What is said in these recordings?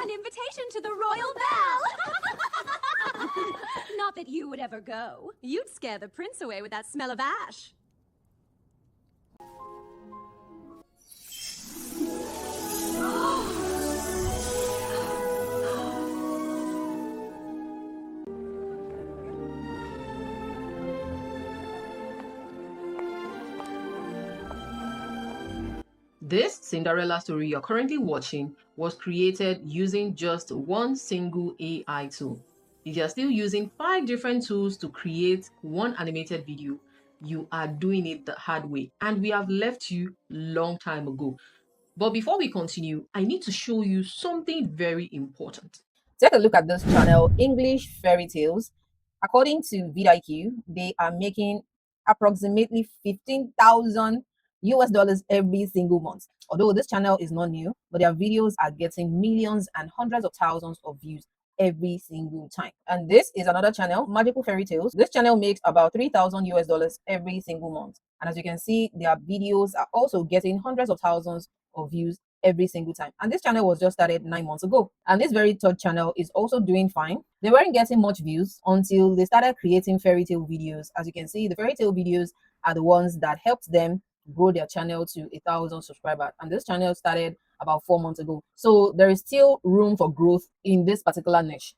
An invitation to the royal ball! Not that you would ever go. You'd scare the prince away with that smell of ash. This Cinderella story you're currently watching was created using just one single AI tool. If you're still using 5 different tools to create one animated video, you are doing it the hard way, and we have left you long time ago. But before we continue, I need to show you something very important. Take a look at this channel, English Fairy Tales. According to vidIQ, they are making approximately 15,000 US dollars every single month. Although this channel is not new, but their videos are getting millions and hundreds of thousands of views every single time. And this is another channel, Magical Fairy Tales. This channel makes about 3,000 US dollars every single month. And as you can see, their videos are also getting hundreds of thousands of views every single time. And this channel was just started 9 months ago. And this very third channel is also doing fine. They weren't getting much views until they started creating fairy tale videos. As you can see, the fairy tale videos are the ones that helped them grow their channel to 1,000 subscribers. And this channel started about 4 months ago. So there is still room for growth in this particular niche.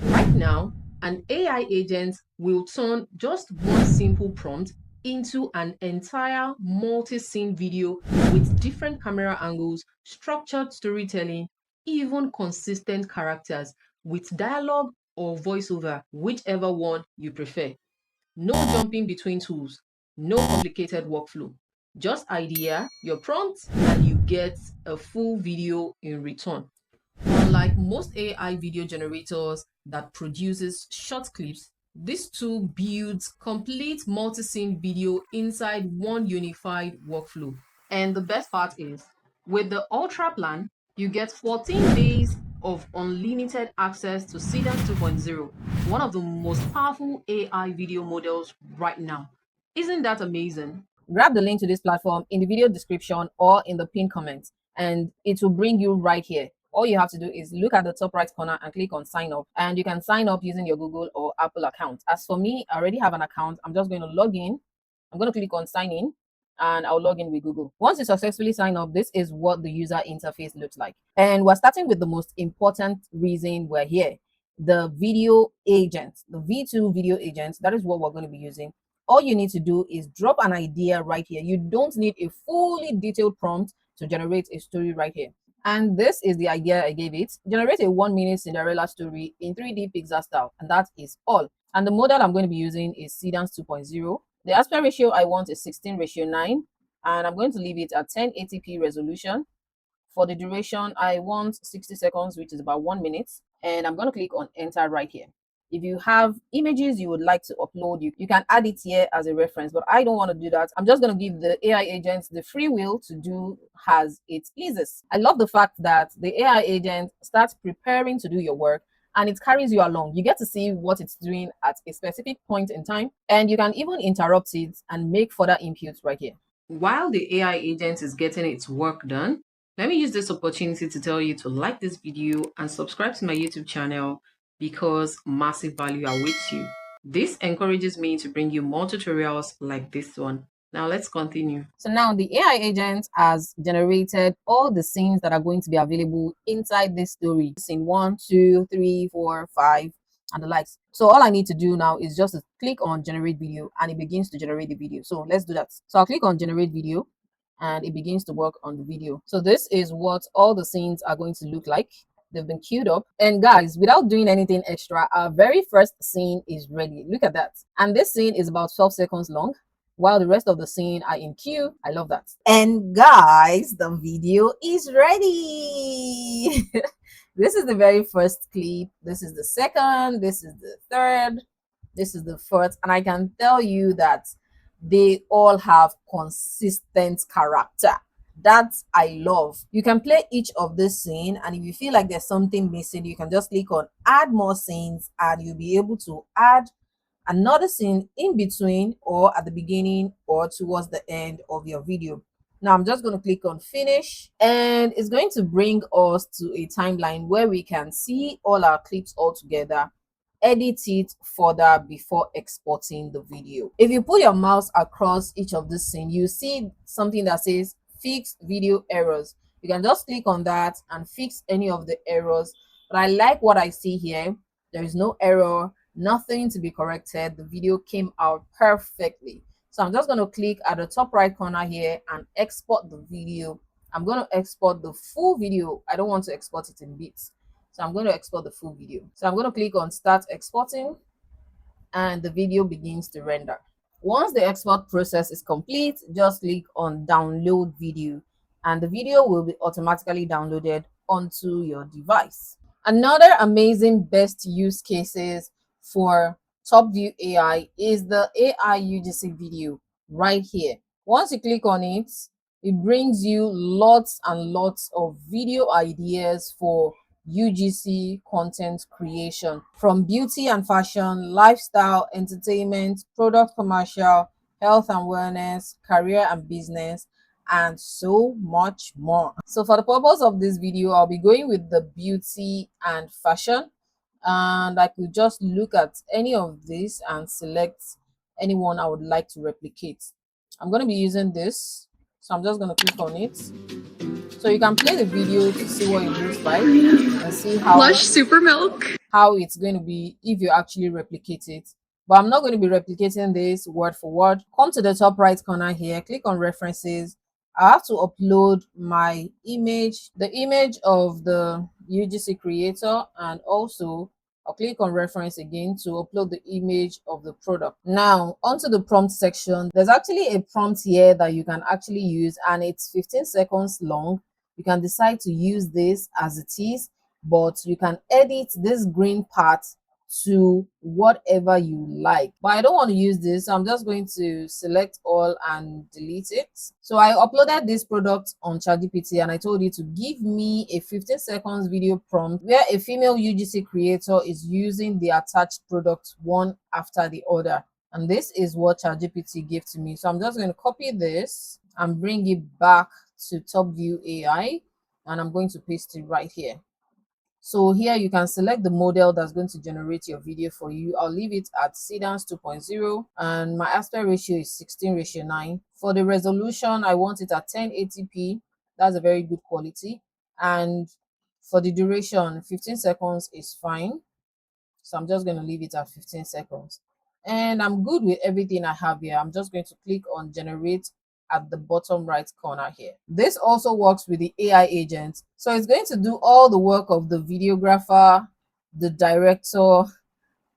Right now, an AI agent will turn just one simple prompt into an entire multi-scene video with different camera angles, structured storytelling, even consistent characters with dialogue or voiceover, whichever one you prefer. No jumping between tools, no complicated workflow. Just idea, your prompt, and you get a full video in return. Unlike most AI video generators that produces short clips, this tool builds complete multi-scene video inside one unified workflow. And the best part is, with the Ultra plan, you get 14 days of unlimited access to Seedance 2.0, one of the most powerful AI video models right now. Isn't that amazing? Grab the link to this platform in the video description or in the pinned comment, and it will bring you right here. All you have to do is look at the top right corner and click on sign up, and you can sign up using your Google or Apple account. As for me, I already have an account. I'm just going to log in. I'm going to click on sign in, and I'll log in with Google. Once you successfully sign up, this is what the user interface looks like. And we're starting with the most important reason we're here, the video agent, the V2 video agent. That is what we're going to be using. All you need to do is drop an idea right here. You don't need a fully detailed prompt to generate a story right here. And this is the idea I gave it. Generate a 1-minute Cinderella story in 3D Pixar style. And that is all. And the model I'm going to be using is Seedance 2.0. The aspect ratio I want is 16:9. And I'm going to leave it at 1080p resolution. For the duration, I want 60 seconds, which is about 1 minute. And I'm going to click on enter right here. If you have images you would like to upload, you can add it here as a reference, but I don't want to do that. I'm just going to give the AI agent the free will to do as it pleases. I love the fact that the AI agent starts preparing to do your work and it carries you along. You get to see what it's doing at a specific point in time, and you can even interrupt it and make further inputs right here. While the AI agent is getting its work done, let me use this opportunity to tell you to like this video and subscribe to my YouTube channel, because massive value awaits you. This encourages me to bring you more tutorials like this one. Now let's continue. So now the AI agent has generated all the scenes that are going to be available inside this story. Scene 1, 2, 3, 4, 5, and the likes. So all I need to do now is just to click on generate video, and it begins to generate the video. So let's do that. So I'll click on generate video, and it begins to work on the video. So this is what all the scenes are going to look like. They've been queued up. And guys, without doing anything extra, our very first scene is ready. Look at that. And this scene is about 12 seconds long, while the rest of the scene are in queue. I love that. And guys, the video is ready. This is the very first clip. This is the second. This is the third. This is the fourth. And I can tell you that they all have consistent character. That I love. You can play each of this scene, and if you feel like there's something missing, you can just click on add more scenes, and you'll be able to add another scene in between, or at the beginning, or towards the end of your video. Now I'm just going to click on finish, and it's going to bring us to a timeline where we can see all our clips all together, edit it further before exporting the video. If you put your mouse across each of the scene, you see something that says fix video errors. You can just click on that and fix any of the errors. But I like what I see here. There is no error, nothing to be corrected. The video came out perfectly. So I'm just going to click at the top right corner here and export the video. I'm going to export the full video. I don't want to export it in bits. So I'm going to export the full video. So I'm going to click on start exporting, and the video begins to render. Once the export process is complete, just click on download video, and the video will be automatically downloaded onto your device. Another amazing best use cases for Topview AI is the AI UGC video right here. Once you click on it, it brings you lots and lots of video ideas for UGC content creation, from beauty and fashion, lifestyle, entertainment, product commercial, health and wellness, career and business, and so much more. So for the purpose of this video, I'll be going with the beauty and fashion, and I could just look at any of these and select anyone I would like to replicate. I'm going to be using this, so I'm just going to click on it. So you can play the video to see what it looks like and see how Lush super milk. How it's going to be if you actually replicate it. But I'm not going to be replicating this word for word. Come to the top right corner here, click on references. I have to upload my image, the image of the UGC creator, and also I'll click on reference again to upload the image of the product. Now onto the prompt section. There's actually a prompt here that you can actually use, and it's 15 seconds long. You can decide to use this as it is, but you can edit this green part to whatever you like. But I don't want to use this, so I'm just going to select all and delete it. So I uploaded this product on ChatGPT, and I told it to give me a 15 seconds video prompt where a female UGC creator is using the attached product one after the other. And this is what ChatGPT gave to me. So I'm just going to copy this and bring it back to Topview AI, and I'm going to paste it right here. So here you can select the model that's going to generate your video for you. I'll leave it at Seedance 2.0, and my aspect ratio is 16:9. For the resolution, I want it at 1080p. That's a very good quality. And for the duration, 15 seconds is fine. So I'm just going to leave it at 15 seconds. And I'm good with everything I have here. I'm just going to click on generate at the bottom right corner here. This also works with the AI agent. So it's going to do all the work of the videographer, the director,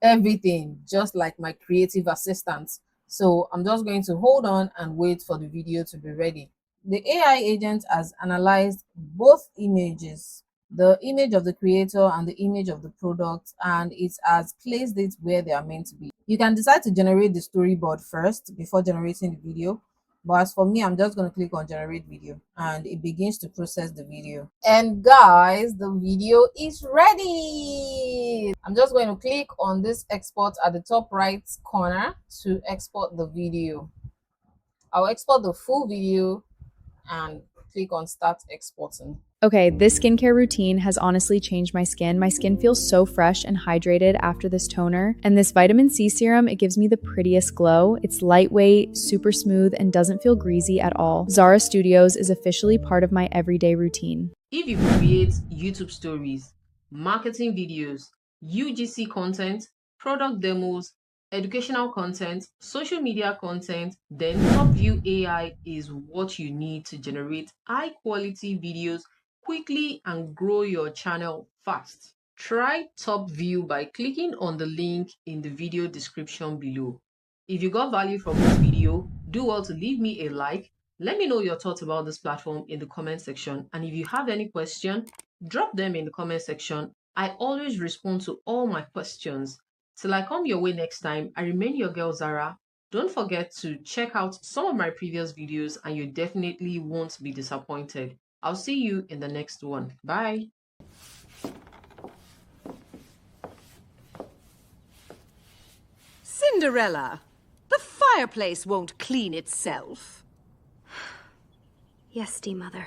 everything, just like my creative assistant. So I'm just going to hold on and wait for the video to be ready. The AI agent has analyzed both images, the image of the creator and the image of the product, and it has placed it where they are meant to be. You can decide to generate the storyboard first before generating the video. But as for me, I'm just going to click on generate video, and it begins to process the video. And guys, the video is ready. I'm just going to click on this export at the top right corner to export the video. I'll export the full video and click on start exporting. Okay, this skincare routine has honestly changed my skin. My skin feels so fresh and hydrated after this toner. And this vitamin C serum, it gives me the prettiest glow. It's lightweight, super smooth, and doesn't feel greasy at all. Zara Studioz is officially part of my everyday routine. If you create YouTube stories, marketing videos, UGC content, product demos, educational content, social media content, then Topview AI is what you need to generate high quality videos quickly and grow your channel fast. Try Topview by clicking on the link in the video description below. If you got value from this video, do well to leave me a like. Let me know your thoughts about this platform in the comment section. And if you have any question, drop them in the comment section. I always respond to all my questions. Till I come your way next time, I remain your girl Zara. Don't forget to check out some of my previous videos and you definitely won't be disappointed. I'll see you in the next one. Bye. Cinderella, the fireplace won't clean itself. Yes, dear mother.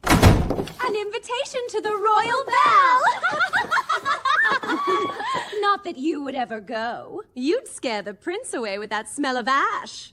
An invitation to the royal ball! Not that you would ever go. You'd scare the prince away with that smell of ash.